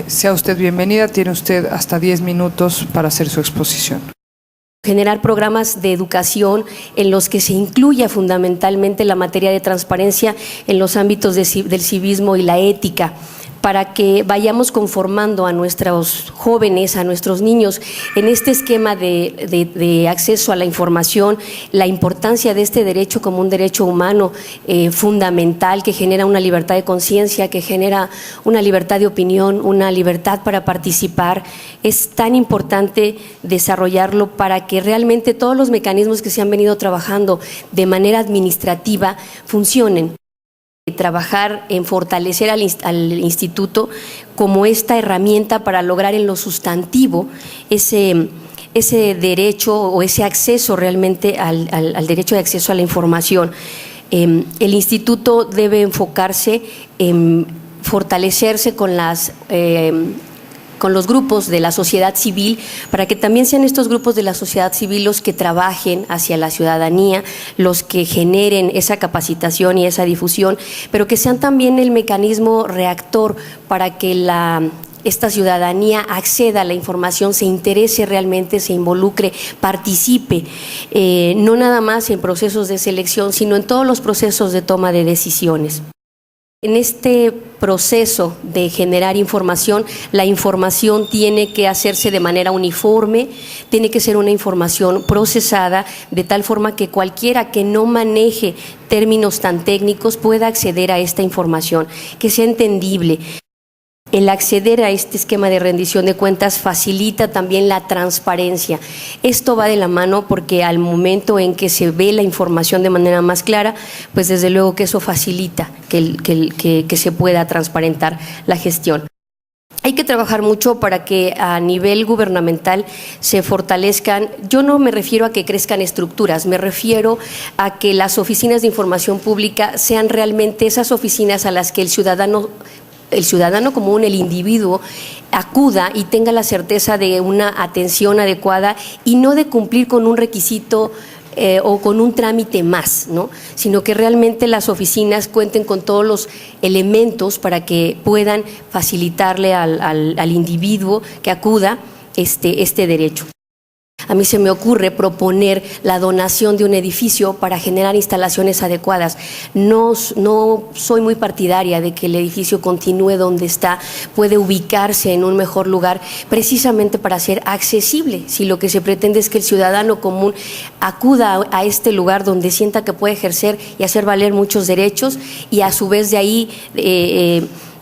Sea usted bienvenida, tiene usted hasta 10 minutos para hacer su exposición. Generar programas de educación en los que se incluya fundamentalmente la materia de transparencia en los ámbitos del civismo y la ética, para que vayamos conformando a nuestros jóvenes, a nuestros niños, en este esquema de acceso a la información, la importancia de este derecho como un derecho humano fundamental, que genera una libertad de conciencia, que genera una libertad de opinión, una libertad para participar. Es tan importante desarrollarlo para que realmente todos los mecanismos que se han venido trabajando de manera administrativa funcionen. Trabajar en fortalecer al instituto como esta herramienta para lograr en lo sustantivo ese derecho o ese acceso realmente al derecho de acceso a la información. El instituto debe enfocarse en fortalecerse con los grupos de la sociedad civil, para que también sean estos grupos de la sociedad civil los que trabajen hacia la ciudadanía, los que generen esa capacitación y esa difusión, pero que sean también el mecanismo reactor para que esta ciudadanía acceda a la información, se interese realmente, se involucre, participe, no nada más en procesos de selección, sino en todos los procesos de toma de decisiones. En este proceso de generar información, la información tiene que hacerse de manera uniforme, tiene que ser una información procesada de tal forma que cualquiera que no maneje términos tan técnicos pueda acceder a esta información, que sea entendible. El acceder a este esquema de rendición de cuentas facilita también la transparencia. Esto va de la mano porque al momento en que se ve la información de manera más clara, pues desde luego que eso facilita que se pueda transparentar la gestión. Hay que trabajar mucho para que a nivel gubernamental se fortalezcan. Yo no me refiero a que crezcan estructuras, me refiero a que las oficinas de información pública sean realmente esas oficinas a las que el ciudadano común, el individuo, acuda y tenga la certeza de una atención adecuada y no de cumplir con un requisito o con un trámite más, ¿no? Sino que realmente las oficinas cuenten con todos los elementos para que puedan facilitarle al individuo que acuda este derecho. A mí se me ocurre proponer la donación de un edificio para generar instalaciones adecuadas. No soy muy partidaria de que el edificio continúe donde está, puede ubicarse en un mejor lugar, precisamente para ser accesible. Si lo que se pretende es que el ciudadano común acuda a este lugar donde sienta que puede ejercer y hacer valer muchos derechos y a su vez de ahí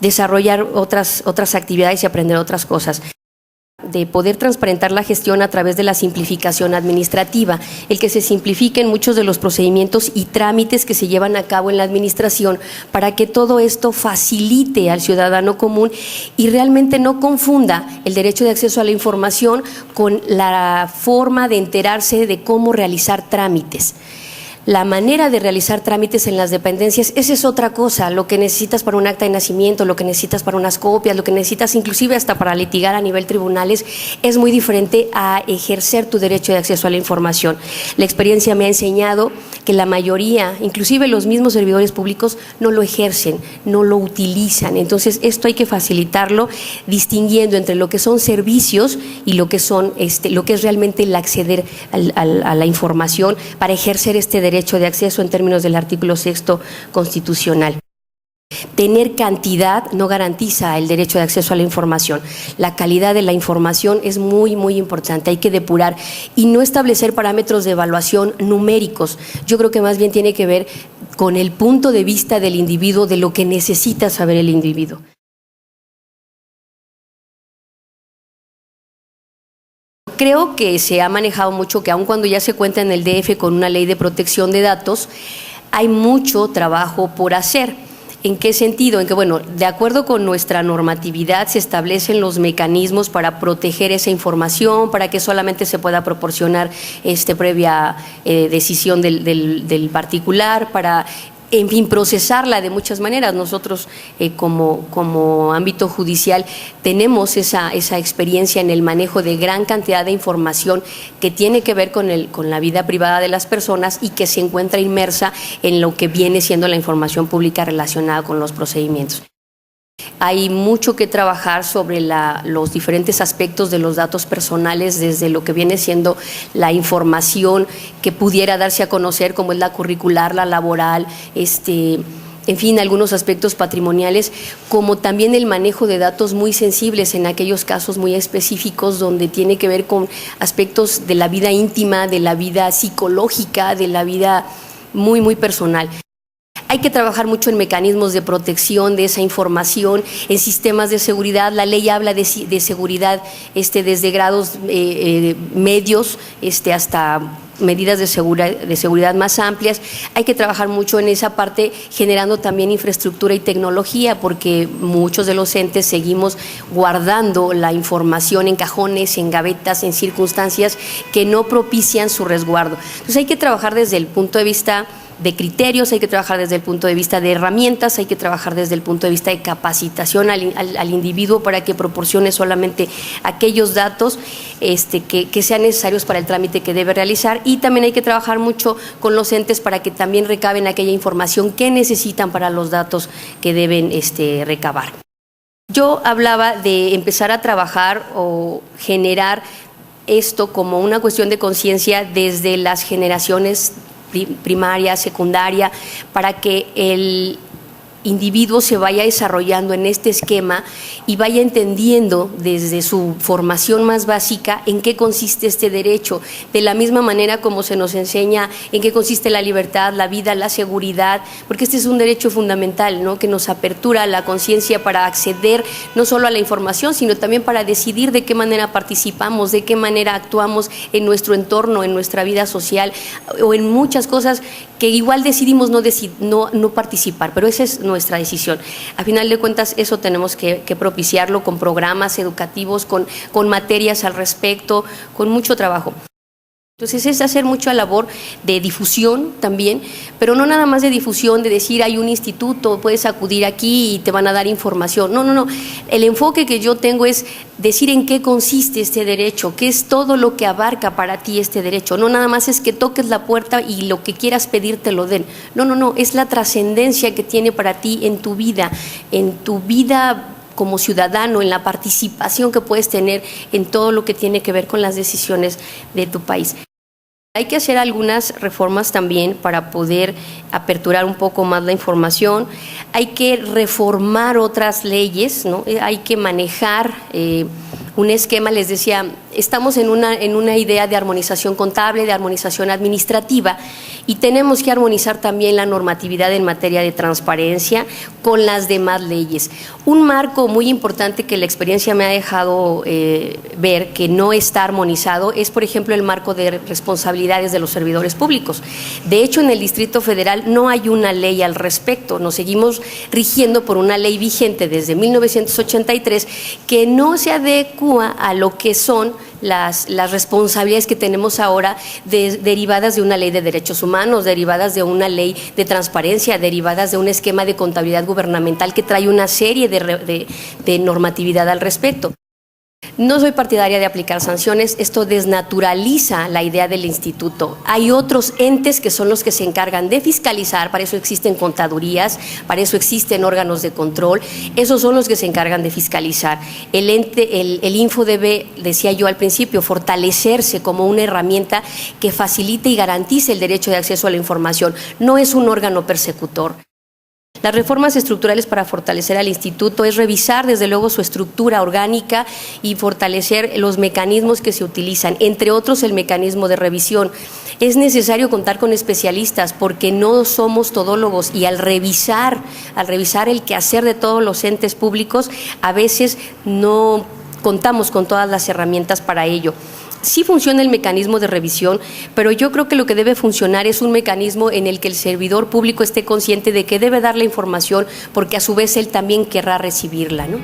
desarrollar otras actividades y aprender otras cosas. De poder transparentar la gestión a través de la simplificación administrativa, el que se simplifiquen muchos de los procedimientos y trámites que se llevan a cabo en la administración para que todo esto facilite al ciudadano común y realmente no confunda el derecho de acceso a la información con la forma de enterarse de cómo realizar trámites. La manera de realizar trámites en las dependencias, esa es otra cosa, lo que necesitas para un acta de nacimiento, lo que necesitas para unas copias, lo que necesitas inclusive hasta para litigar a nivel tribunales, es muy diferente a ejercer tu derecho de acceso a la información. La experiencia me ha enseñado que la mayoría, inclusive los mismos servidores públicos, no lo ejercen, no lo utilizan. Entonces, esto hay que facilitarlo distinguiendo entre lo que son servicios y lo que es realmente el acceder a la información para ejercer este derecho de acceso en términos del artículo 6º constitucional. Tener cantidad no garantiza el derecho de acceso a la información. La calidad de la información es muy, muy importante. Hay que depurar y no establecer parámetros de evaluación numéricos. Yo creo que más bien tiene que ver con el punto de vista del individuo, de lo que necesita saber el individuo. Creo que se ha manejado mucho que aun cuando ya se cuenta en el DF con una ley de protección de datos, hay mucho trabajo por hacer. ¿En qué sentido? En que, bueno, de acuerdo con nuestra normatividad se establecen los mecanismos para proteger esa información, para que solamente se pueda proporcionar previa decisión del particular, para en fin, procesarla de muchas maneras. Nosotros como ámbito judicial tenemos esa experiencia en el manejo de gran cantidad de información que tiene que ver con la vida privada de las personas y que se encuentra inmersa en lo que viene siendo la información pública relacionada con los procedimientos. Hay mucho que trabajar sobre los diferentes aspectos de los datos personales, desde lo que viene siendo la información que pudiera darse a conocer, como es la curricular, la laboral, en fin, algunos aspectos patrimoniales, como también el manejo de datos muy sensibles en aquellos casos muy específicos donde tiene que ver con aspectos de la vida íntima, de la vida psicológica, de la vida muy, muy personal. Hay que trabajar mucho en mecanismos de protección de esa información, en sistemas de seguridad. La ley habla de seguridad desde grados medios hasta medidas de seguridad más amplias. Hay que trabajar mucho en esa parte, generando también infraestructura y tecnología, porque muchos de los entes seguimos guardando la información en cajones, en gavetas, en circunstancias que no propician su resguardo. Entonces hay que trabajar desde el punto de vista de criterios, hay que trabajar desde el punto de vista de herramientas, hay que trabajar desde el punto de vista de capacitación al individuo para que proporcione solamente aquellos datos que sean necesarios para el trámite que debe realizar, y también hay que trabajar mucho con los entes para que también recaben aquella información que necesitan para los datos que deben recabar. Yo hablaba de empezar a trabajar o generar esto como una cuestión de conciencia desde las generaciones primaria, secundaria, para que el individuo se vaya desarrollando en este esquema y vaya entendiendo desde su formación más básica en qué consiste este derecho, de la misma manera como se nos enseña en qué consiste la libertad, la vida, la seguridad, porque este es un derecho fundamental, ¿no?, que nos apertura la conciencia para acceder no solo a la información, sino también para decidir de qué manera participamos, de qué manera actuamos en nuestro entorno, en nuestra vida social, o en muchas cosas que igual decidimos no participar, pero esa es nuestra decisión. A final de cuentas, eso tenemos que propiciarlo con programas educativos, con materias al respecto, con mucho trabajo. Entonces es hacer mucha labor de difusión también, pero no nada más de difusión, de decir hay un instituto, puedes acudir aquí y te van a dar información. No. El enfoque que yo tengo es decir en qué consiste este derecho, qué es todo lo que abarca para ti este derecho. No nada más es que toques la puerta y lo que quieras pedir te lo den. No, es la trascendencia que tiene para ti en tu vida como ciudadano, en la participación que puedes tener en todo lo que tiene que ver con las decisiones de tu país. Hay que hacer algunas reformas también para poder aperturar un poco más la información. Hay que reformar otras leyes, ¿no? Hay que manejar un esquema. Les decía, estamos en una idea de armonización contable, de armonización administrativa, y tenemos que armonizar también la normatividad en materia de transparencia con las demás leyes. Un marco muy importante que la experiencia me ha dejado ver que no está armonizado es, por ejemplo, el marco de responsabilidades de los servidores públicos. De hecho, en el Distrito Federal no hay una ley al respecto. Nos seguimos rigiendo por una ley vigente desde 1983 que no se adecua a lo que son las responsabilidades que tenemos ahora derivadas de una ley de derechos humanos, derivadas de una ley de transparencia, derivadas de un esquema de contabilidad gubernamental que trae una serie de normatividad al respecto. No soy partidaria de aplicar sanciones, esto desnaturaliza la idea del instituto. Hay otros entes que son los que se encargan de fiscalizar, para eso existen contadurías, para eso existen órganos de control, esos son los que se encargan de fiscalizar. El Info debe, decía yo al principio, fortalecerse como una herramienta que facilite y garantice el derecho de acceso a la información, no es un órgano persecutor. Las reformas estructurales para fortalecer al instituto es revisar desde luego su estructura orgánica y fortalecer los mecanismos que se utilizan, entre otros el mecanismo de revisión. Es necesario contar con especialistas porque no somos todólogos, y al revisar el quehacer de todos los entes públicos, a veces no contamos con todas las herramientas para ello. Sí funciona el mecanismo de revisión, pero yo creo que lo que debe funcionar es un mecanismo en el que el servidor público esté consciente de que debe dar la información, porque a su vez él también querrá recibirla, ¿no?